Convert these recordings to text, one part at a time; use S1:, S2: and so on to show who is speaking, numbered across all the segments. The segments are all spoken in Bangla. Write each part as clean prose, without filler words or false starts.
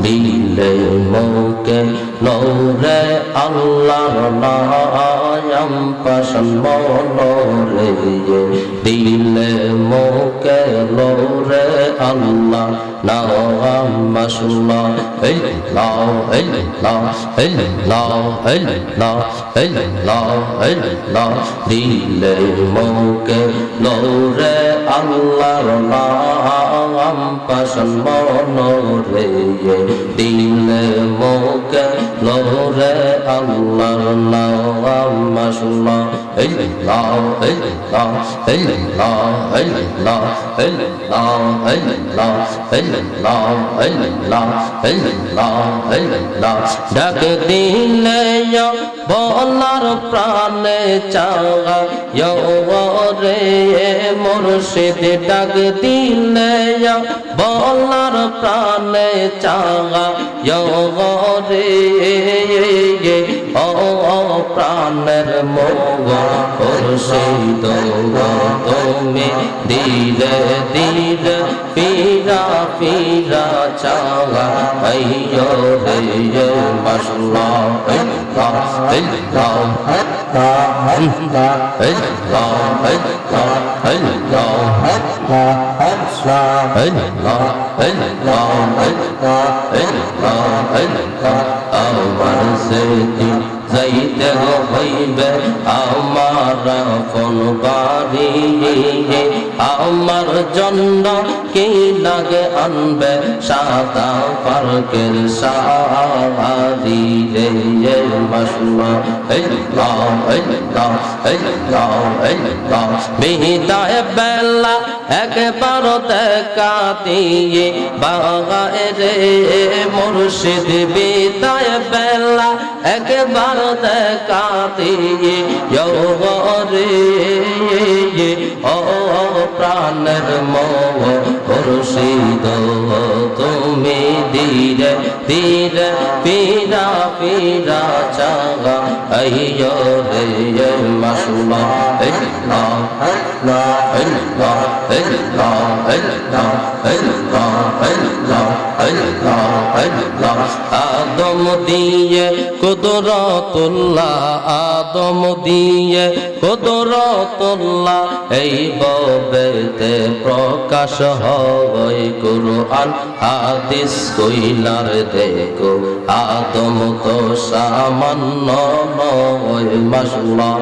S1: দিলে মুখে নূরে আল্লাহর নাম পাশান মনোরে দিলে মুখে নূরে আল্লাহ নাম মাশাআল্লাহ দিলে মুখে নূরে আল্লাহর নাম পাশান মনোরে দিলে মুখে নূরে আল্লাহর নাম মাশাআল্লাহ ডাক দিলে বলার প্রাণে চাওয়া রে মুর্শিদ ডাক দিলে বলার প্রাণে চাওয়া রে ও প্রাণের মুর্শিদ তুমি ধীরে ধীরে পীরা পীরা চাওয়া রে মাশাআল্লাহ আমার সেটি যাইতে হইবে আমার কোন বাড়ি আমার জন্য কি লাগে আনবে সাদা পার্কের সাহারি রে বিদায় বেলা একবার দেখা দিয়ে বাগায় রে মুর্শিদ বিদায় বেলা একবার দেখা দিয়ে রে ও প্রাণের মুর্শিদ তুমি ধীরে ধীরে পীরা পীরা চাওয়া রে মাশাআল্লাহ আদম দিয়ে কুদরতুল্লাহ আদম দিয়ে কুদরতুল্লাহ এই ববেতে প্রকাশ হয় কুরআন হাদিস কইলার দেখো আদম তো সামান্য নয় মাশাআল্লাহ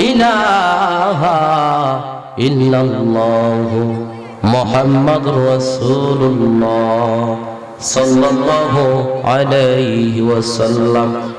S1: ইলাহা ইল্লাল্লাহ মুহাম্মাদুর রাসূলুল্লাহ সাল্লাল্লাহু আলাইহি ওয়াসাল্লাম।